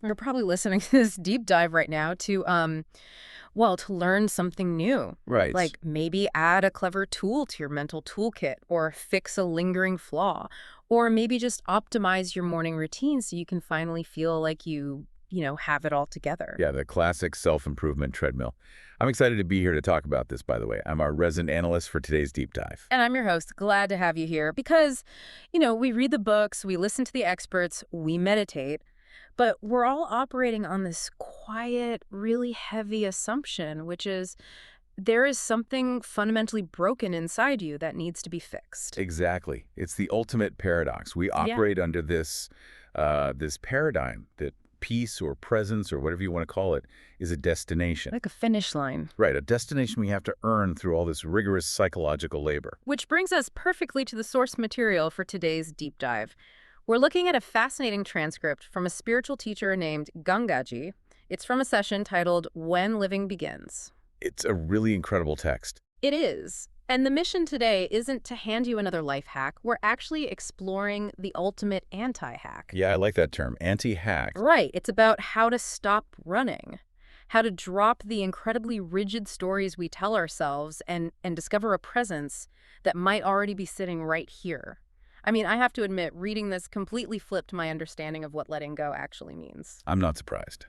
You're probably listening to this deep dive right now to, well, to learn something new. Right. Like maybe add a clever tool to your mental toolkit or fix a lingering flaw. Or maybe just optimize your morning routine so you can finally feel like you have it all together. Yeah, the classic self-improvement treadmill. I'm excited to be here to talk about this, by the way. I'm our resident analyst for today's deep dive. And I'm your host, glad to have you here because we read the books, we listen to the experts, we meditate, but we're all operating on this quiet, really heavy assumption, which is there is something fundamentally broken inside you that needs to be fixed. Exactly. It's the ultimate paradox. We Yeah. operate under this paradigm that peace or presence or whatever you want to call it is a destination. Like a finish line. Right, a destination we have to earn through all this rigorous psychological labor. Which brings us perfectly to the source material for today's deep dive. We're looking at a fascinating transcript from a spiritual teacher named Gangaji. It's from a session titled When Living Begins. It's a really incredible text. It is. And the mission today isn't to hand you another life hack. We're actually exploring the ultimate anti-hack. Yeah, I like that term, anti-hack. Right. It's about how to stop running, how to drop the incredibly rigid stories we tell ourselves and discover a presence that might already be sitting right here. I mean, I have to admit, reading this completely flipped my understanding of what letting go actually means. I'm not surprised.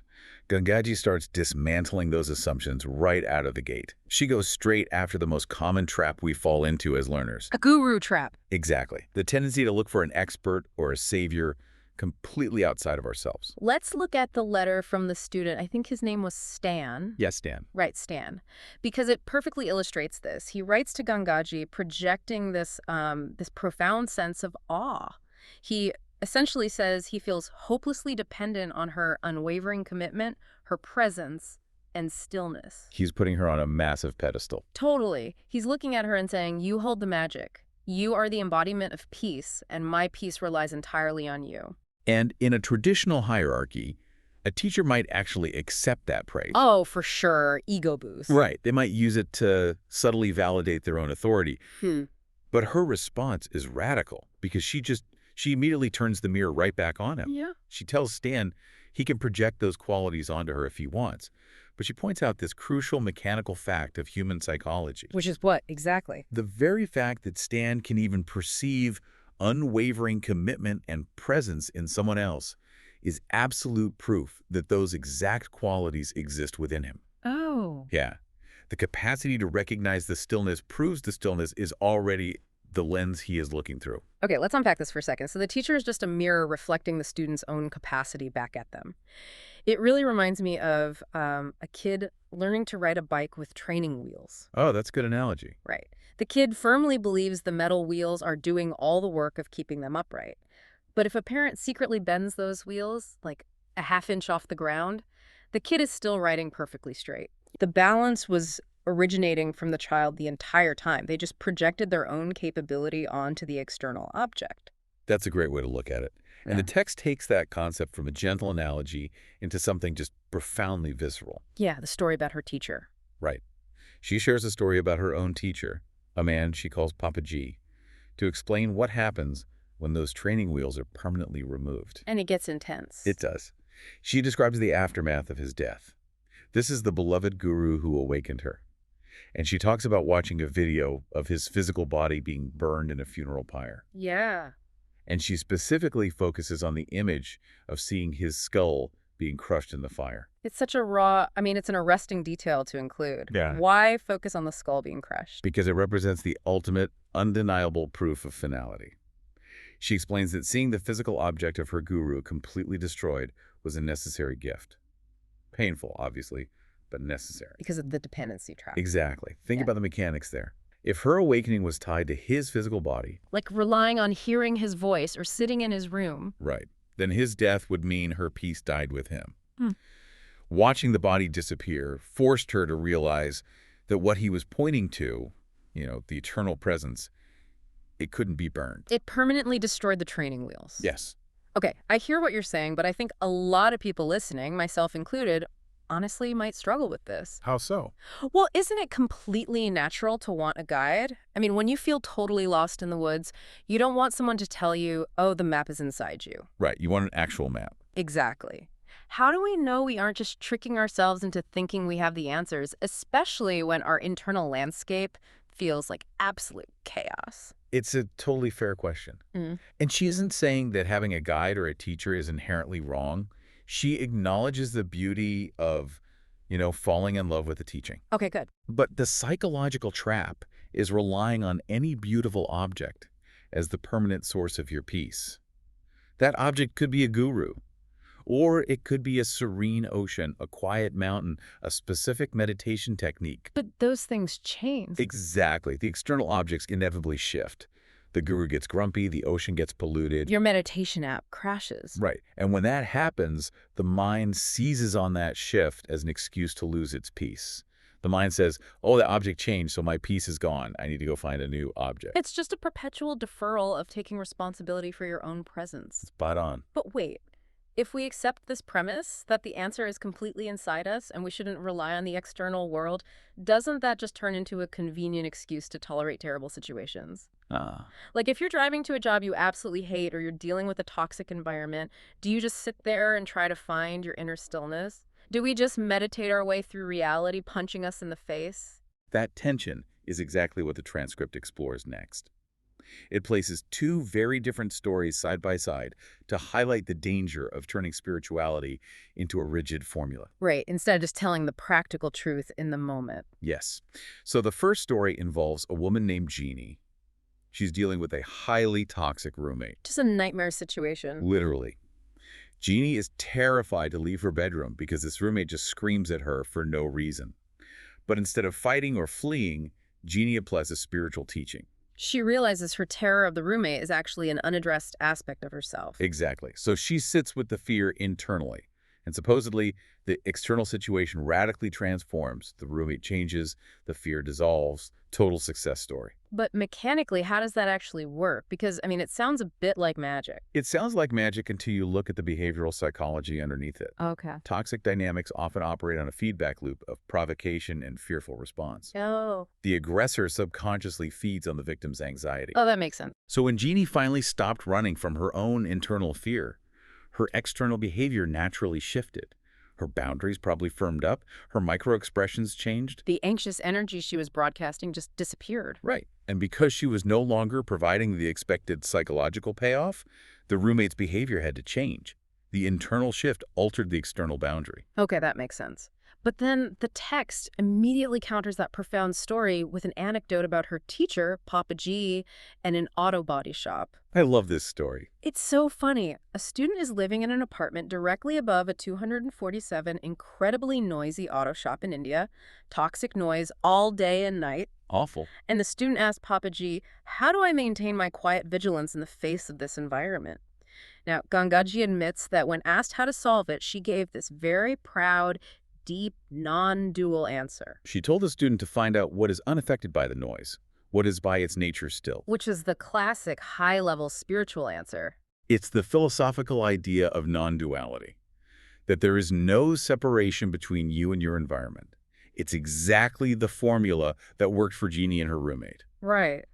Gangaji starts dismantling those assumptions right out of the gate. She goes straight after the most common trap we fall into as learners. A guru trap. Exactly. The tendency to look for an expert or a savior completely outside of ourselves. Let's look at the letter from the student. I think his name was Stan. Yes, Dan. Right, Stan. Because it perfectly illustrates this. He writes to Gangaji projecting this profound sense of awe. He essentially says he feels hopelessly dependent on her unwavering commitment, her presence, and stillness. He's putting her on a massive pedestal. Totally. He's looking at her and saying, you hold the magic. You are the embodiment of peace, and my peace relies entirely on you. And in a traditional hierarchy, a teacher might actually accept that praise. Oh, for sure. Ego boost. Right. They might use it to subtly validate their own authority. But her response is radical because she immediately turns the mirror right back on him. Yeah. She tells Stan he can project those qualities onto her if he wants. But she points out this crucial mechanical fact of human psychology. Which is what, exactly? The very fact that Stan can even perceive unwavering commitment and presence in someone else is absolute proof that those exact qualities exist within him. Oh. Yeah. The capacity to recognize the stillness proves the stillness is already the lens he is looking through. Okay, let's unpack this for a second. So the teacher is just a mirror reflecting the student's own capacity back at them. It really reminds me of a kid learning to ride a bike with training wheels. Oh, that's a good analogy. Right. The kid firmly believes the metal wheels are doing all the work of keeping them upright. But if a parent secretly bends those wheels, like a half-inch off the ground, the kid is still riding perfectly straight. The balance was originating from the child the entire time. They just projected their own capability onto the external object. That's a great way to look at it. And the text takes that concept from a gentle analogy into something just profoundly visceral. Yeah, the story about her teacher. Right. She shares a story about her own teacher, a man she calls Papa G, to explain what happens when those training wheels are permanently removed. And it gets intense. It does. She describes the aftermath of his death. This is the beloved guru who awakened her. And she talks about watching a video of his physical body being burned in a funeral pyre. Yeah. And she specifically focuses on the image of seeing his skull being crushed in the fire. It's such a it's an arresting detail to include. Yeah. Why focus on the skull being crushed? Because it represents the ultimate, undeniable proof of finality. She explains that seeing the physical object of her guru completely destroyed was a necessary gift. Painful, obviously, but necessary. Because of the dependency trap. Exactly. Think Yeah. about the mechanics there. If her awakening was tied to his physical body, Like relying on hearing his voice or sitting in his room. right, then his death would mean her peace died with him. Hmm. Watching the body disappear forced her to realize that what he was pointing to, the eternal presence, it couldn't be burned. It permanently destroyed the training wheels. Yes. Okay, I hear what you're saying, but I think a lot of people listening, myself included, honestly might struggle with this. How so? Well, isn't it completely natural to want a guide? I mean, when you feel totally lost in the woods, you don't want someone to tell you, oh, the map is inside you. Right, you want an actual map. Exactly. How do we know we aren't just tricking ourselves into thinking we have the answers, especially when our internal landscape feels like absolute chaos? It's a totally fair question. Mm. And she isn't saying that having a guide or a teacher is inherently wrong. She acknowledges the beauty of, falling in love with the teaching. Okay, good. But the psychological trap is relying on any beautiful object as the permanent source of your peace. That object could be a guru, or it could be a serene ocean, a quiet mountain, a specific meditation technique. But those things change. Exactly. The external objects inevitably shift. The guru gets grumpy, the ocean gets polluted. Your meditation app crashes. Right. And when that happens, the mind seizes on that shift as an excuse to lose its peace. The mind says, oh, the object changed, so my peace is gone. I need to go find a new object. It's just a perpetual deferral of taking responsibility for your own presence. Spot on. But wait, if we accept this premise that the answer is completely inside us and we shouldn't rely on the external world, doesn't that just turn into a convenient excuse to tolerate terrible situations? Ah. Like if you're driving to a job you absolutely hate or you're dealing with a toxic environment, do you just sit there and try to find your inner stillness? Do we just meditate our way through reality punching us in the face? That tension is exactly what the transcript explores next. It places two very different stories side by side to highlight the danger of turning spirituality into a rigid formula. Right, instead of just telling the practical truth in the moment. Yes. So the first story involves a woman named Jeannie. She's dealing with a highly toxic roommate. Just a nightmare situation. Literally. Jeannie is terrified to leave her bedroom because this roommate just screams at her for no reason. But instead of fighting or fleeing, Jeannie applies a spiritual teaching. She realizes her terror of the roommate is actually an unaddressed aspect of herself. Exactly. So she sits with the fear internally. And supposedly, the external situation radically transforms. The roommate changes, the fear dissolves. Total success story. But mechanically, how does that actually work? Because, it sounds a bit like magic. It sounds like magic until you look at the behavioral psychology underneath it. Okay. Toxic dynamics often operate on a feedback loop of provocation and fearful response. Oh. The aggressor subconsciously feeds on the victim's anxiety. Oh, that makes sense. So when Jeannie finally stopped running from her own internal fear, her external behavior naturally shifted. Her boundaries probably firmed up. Her micro-expressions changed. The anxious energy she was broadcasting just disappeared. Right. And because she was no longer providing the expected psychological payoff, the roommate's behavior had to change. The internal shift altered the external boundary. Okay, that makes sense. But then the text immediately counters that profound story with an anecdote about her teacher, Papa G, and an auto body shop. I love this story. It's so funny. A student is living in an apartment directly above a 247 incredibly noisy auto shop in India. Toxic noise all day and night. Awful. And the student asked Papa G, how do I maintain my quiet vigilance in the face of this environment? Now, Gangaji admits that when asked how to solve it, she gave this very proud, deep, non-dual answer. She told the student to find out what is unaffected by the noise, what is by its nature still. Which is the classic high-level spiritual answer. It's the philosophical idea of non-duality, that there is no separation between you and your environment. It's exactly the formula that worked for Jeannie and her roommate. Right.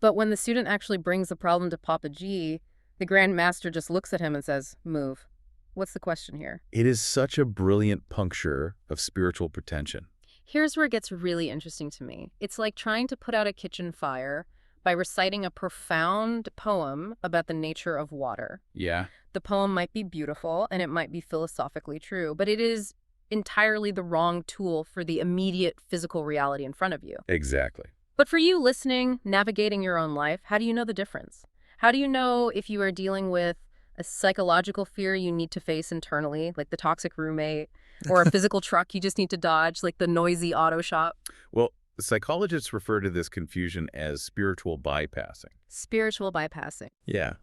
But when the student actually brings the problem to Papa G, the Grand Master just looks at him and says, move. What's the question here? It is such a brilliant puncture of spiritual pretension. Here's where it gets really interesting to me. It's like trying to put out a kitchen fire by reciting a profound poem about the nature of water. Yeah. The poem might be beautiful and it might be philosophically true, but it is entirely the wrong tool for the immediate physical reality in front of you. Exactly. But for you listening, navigating your own life, how do you know the difference? How do you know if you are dealing with a psychological fear you need to face internally, like the toxic roommate, or a physical truck you just need to dodge, like the noisy auto shop? Well, psychologists refer to this confusion as spiritual bypassing. Spiritual bypassing. Yeah.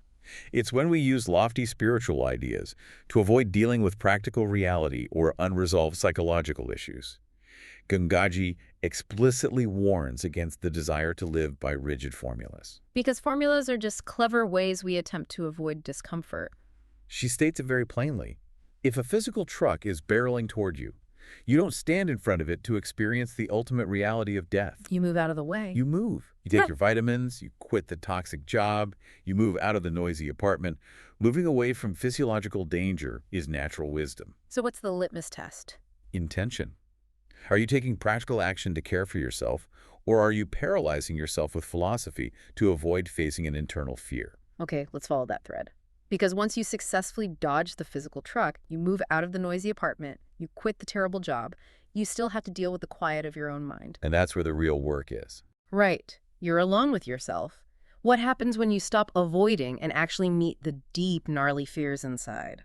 It's when we use lofty spiritual ideas to avoid dealing with practical reality or unresolved psychological issues. Gangaji explicitly warns against the desire to live by rigid formulas. Because formulas are just clever ways we attempt to avoid discomfort. She states it very plainly. If a physical truck is barreling toward you, You don't stand in front of it to experience the ultimate reality of death. You move out of the way. You move. You take your vitamins, you quit the toxic job, you move out of the noisy apartment. Moving away from physiological danger is natural wisdom. So what's the litmus test? Intention. Are you taking practical action to care for yourself, or are you paralyzing yourself with philosophy to avoid facing an internal fear? Okay, let's follow that thread. Because once you successfully dodge the physical truck, you move out of the noisy apartment, you quit the terrible job, you still have to deal with the quiet of your own mind. And that's where the real work is. Right. You're alone with yourself. What happens when you stop avoiding and actually meet the deep, gnarly fears inside?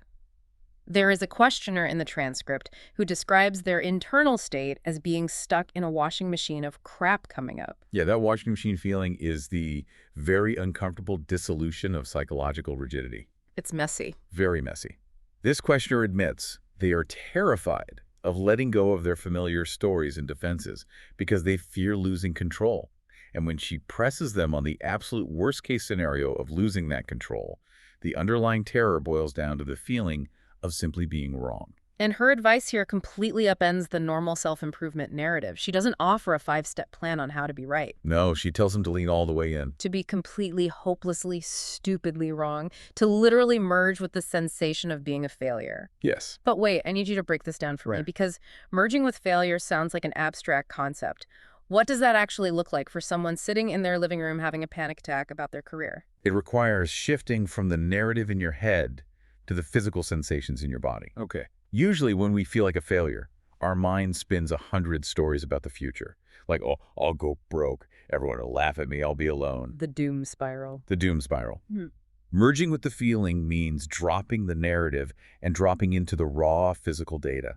There is a questioner in the transcript who describes their internal state as being stuck in a washing machine of crap coming up. Yeah, that washing machine feeling is the very uncomfortable dissolution of psychological rigidity. It's messy. Very messy. This questioner admits they are terrified of letting go of their familiar stories and defenses because they fear losing control. And when she presses them on the absolute worst-case scenario of losing that control, the underlying terror boils down to the feeling of simply being wrong. And her advice here completely upends the normal self-improvement narrative. She doesn't offer a 5-step plan on how to be right. No, she tells them to lean all the way in. To be completely, hopelessly, stupidly wrong. To literally merge with the sensation of being a failure. Yes. But wait, I need you to break this down for me, Right. because merging with failure sounds like an abstract concept. What does that actually look like for someone sitting in their living room having a panic attack about their career? It requires shifting from the narrative in your head to the physical sensations in your body. Okay. Usually when we feel like a failure, our mind spins 100 stories about the future. Like, oh, I'll go broke. Everyone will laugh at me. I'll be alone. The doom spiral. The doom spiral. Hmm. Merging with the feeling means dropping the narrative and dropping into the raw physical data.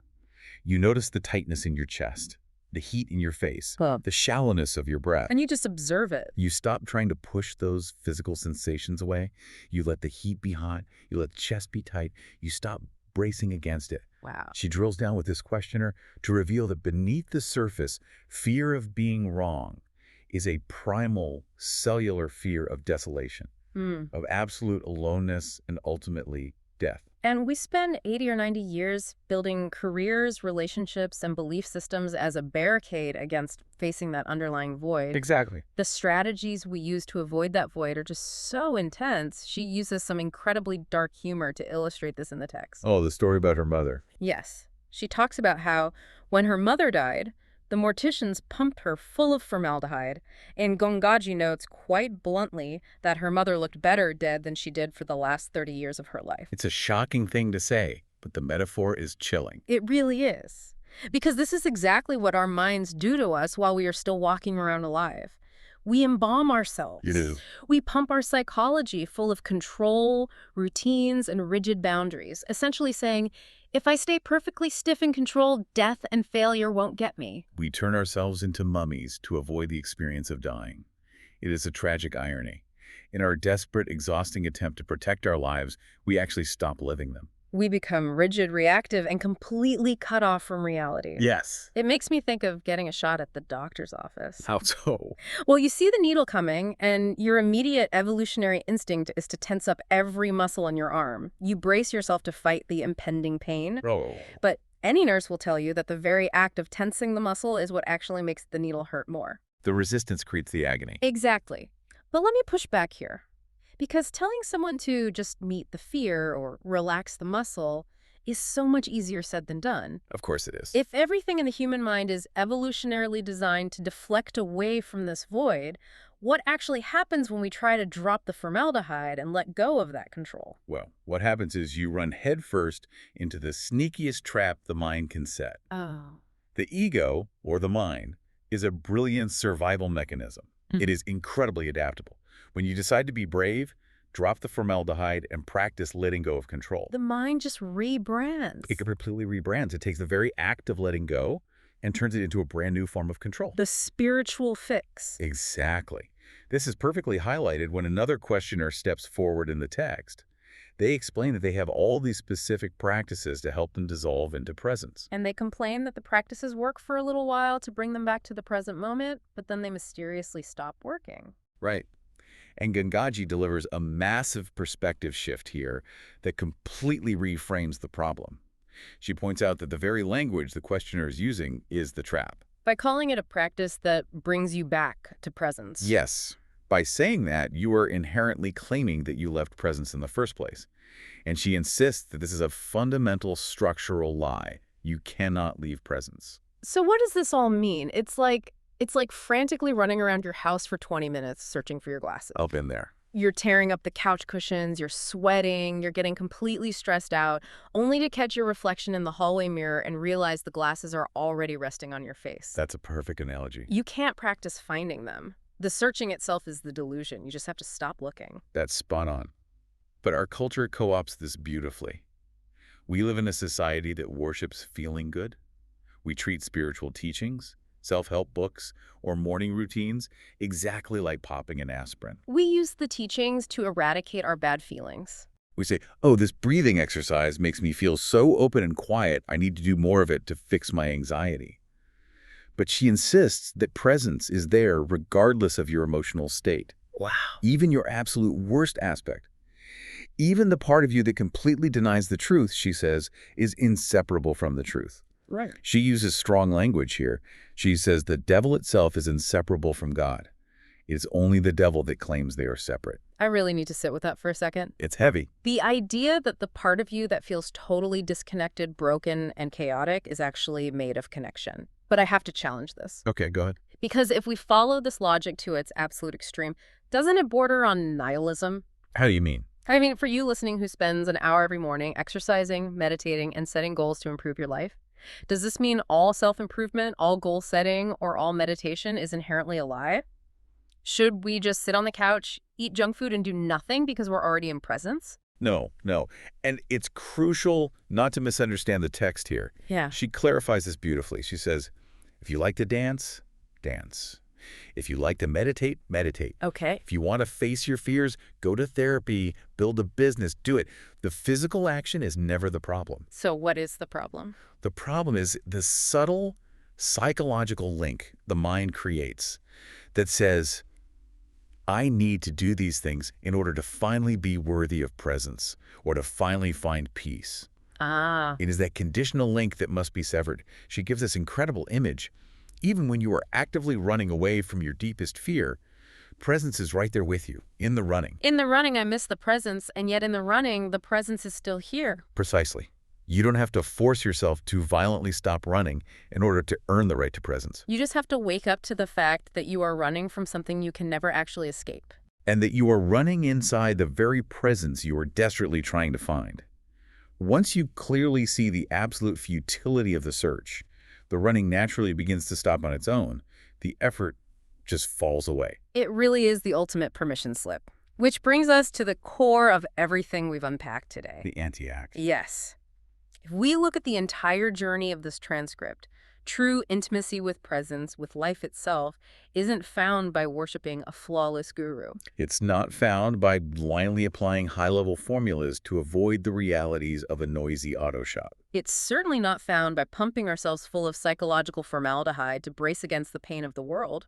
You notice the tightness in your chest, the heat in your face, Huh. the shallowness of your breath. And you just observe it. You stop trying to push those physical sensations away. You let the heat be hot. You let the chest be tight. You stop bracing against it. Wow. She drills down with this questioner to reveal that beneath the surface, fear of being wrong is a primal cellular fear of desolation, of absolute aloneness, and ultimately death. And we spend 80 or 90 years building careers, relationships, and belief systems as a barricade against facing that underlying void. Exactly. The strategies we use to avoid that void are just so intense. She uses some incredibly dark humor to illustrate this in the text. Oh, the story about her mother. Yes. She talks about how when her mother died, the morticians pumped her full of formaldehyde, and Gangaji notes quite bluntly that her mother looked better dead than she did for the last 30 years of her life. It's a shocking thing to say, but the metaphor is chilling. It really is. Because this is exactly what our minds do to us while we are still walking around alive. We embalm ourselves. You do. We pump our psychology full of control, routines, and rigid boundaries, essentially saying, if I stay perfectly stiff and controlled, death and failure won't get me. We turn ourselves into mummies to avoid the experience of dying. It is a tragic irony. In our desperate, exhausting attempt to protect our lives, we actually stop living them. We become rigid, reactive, and completely cut off from reality. Yes. It makes me think of getting a shot at the doctor's office. How so? Well, you see the needle coming, and your immediate evolutionary instinct is to tense up every muscle in your arm. You brace yourself to fight the impending pain. Oh. But any nurse will tell you that the very act of tensing the muscle is what actually makes the needle hurt more. The resistance creates the agony. Exactly. But let me push back here. Because telling someone to just meet the fear or relax the muscle is so much easier said than done. Of course it is. If everything in the human mind is evolutionarily designed to deflect away from this void, what actually happens when we try to drop the formaldehyde and let go of that control? Well, what happens is you run headfirst into the sneakiest trap the mind can set. Oh. The ego, or the mind, is a brilliant survival mechanism. It is incredibly adaptable. When you decide to be brave, drop the formaldehyde and practice letting go of control. The mind just rebrands. It completely rebrands. It takes the very act of letting go and turns it into a brand new form of control. The spiritual fix. Exactly. This is perfectly highlighted when another questioner steps forward in the text. They explain that they have all these specific practices to help them dissolve into presence. And they complain that the practices work for a little while to bring them back to the present moment, but then they mysteriously stop working. Right. And Gangaji delivers a massive perspective shift here that completely reframes the problem. She points out that the very language the questioner is using is the trap. By calling it a practice that brings you back to presence. Yes, by saying that, you are inherently claiming that you left presence in the first place. And she insists that this is a fundamental structural lie. You cannot leave presence. So what does this all mean? It's like frantically running around your house for 20 minutes searching for your glasses. I've been there. You're tearing up the couch cushions, you're sweating, you're getting completely stressed out, only to catch your reflection in the hallway mirror and realize the glasses are already resting on your face. That's a perfect analogy. You can't practice finding them. The searching itself is the delusion. You just have to stop looking. That's spot on. But our culture co-opts this beautifully. We live in a society that worships feeling good. We treat spiritual teachings, self-help books, or morning routines exactly like popping an aspirin. We use the teachings to eradicate our bad feelings. We say, oh, this breathing exercise makes me feel so open and quiet, I need to do more of it to fix my anxiety. But she insists that presence is there regardless of your emotional state. Wow. Even your absolute worst aspect. Even the part of you that completely denies the truth, she says, is inseparable from the truth. Right. She uses strong language here. She says the devil itself is inseparable from God. It is only the devil that claims they are separate. I really need to sit with that for a second. It's heavy. The idea that the part of you that feels totally disconnected, broken, and chaotic is actually made of connection. But I have to challenge this. Okay, go ahead. Because if we follow this logic to its absolute extreme, doesn't it border on nihilism? How do you mean? I mean, for you listening who spends an hour every morning exercising, meditating, and setting goals to improve your life, does this mean all self-improvement, all goal setting, or all meditation is inherently a lie? Should we just sit on the couch, eat junk food, and do nothing because we're already in presence? No, no. And it's crucial not to misunderstand the text here. Yeah. She clarifies this beautifully. She says, if you like to dance, dance. If you like to meditate, meditate. Okay. If you want to face your fears, go to therapy, build a business, do it. The physical action is never the problem. So what is the problem? The problem is the subtle psychological link the mind creates that says, I need to do these things in order to finally be worthy of presence or to finally find peace. Ah. It is that conditional link that must be severed. She gives this incredible image. Even when you are actively running away from your deepest fear, presence is right there with you, in the running. In the running, I miss the presence, and yet in the running, the presence is still here. Precisely. You don't have to force yourself to violently stop running in order to earn the right to presence. You just have to wake up to the fact that you are running from something you can never actually escape. And that you are running inside the very presence you are desperately trying to find. Once you clearly see the absolute futility of the search, the running naturally begins to stop on its own. The effort just falls away. It really is the ultimate permission slip. Which brings us to the core of everything we've unpacked today. The anti-act. Yes. If we look at the entire journey of this transcript, true intimacy with presence, with life itself, isn't found by worshiping a flawless guru. It's not found by blindly applying high-level formulas to avoid the realities of a noisy auto shop. It's certainly not found by pumping ourselves full of psychological formaldehyde to brace against the pain of the world.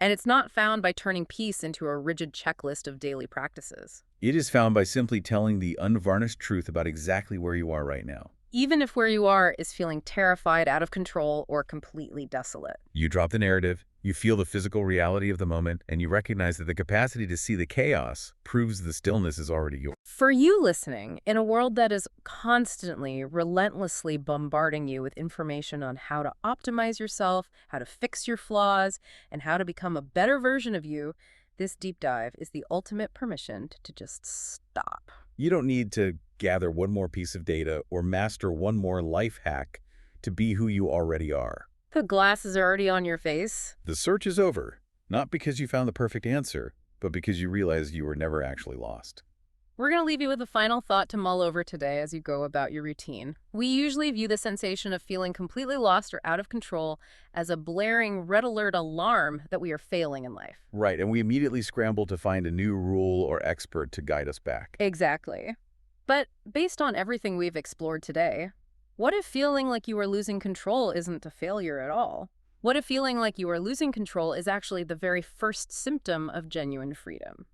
And it's not found by turning peace into a rigid checklist of daily practices. It is found by simply telling the unvarnished truth about exactly where you are right now. Even if where you are is feeling terrified, out of control, or completely desolate. You drop the narrative, you feel the physical reality of the moment, and you recognize that the capacity to see the chaos proves the stillness is already yours. For you listening, in a world that is constantly, relentlessly bombarding you with information on how to optimize yourself, how to fix your flaws, and how to become a better version of you, this deep dive is the ultimate permission to just stop. You don't need to gather one more piece of data or master one more life hack to be who you already are. The glasses are already on your face. The search is over, not because you found the perfect answer, but because you realized you were never actually lost. We're going to leave you with a final thought to mull over today as you go about your routine. We usually view the sensation of feeling completely lost or out of control as a blaring red alert alarm that we are failing in life. Right, and we immediately scramble to find a new rule or expert to guide us back. Exactly. But based on everything we've explored today, what if feeling like you are losing control isn't a failure at all? What if feeling like you are losing control is actually the very first symptom of genuine freedom?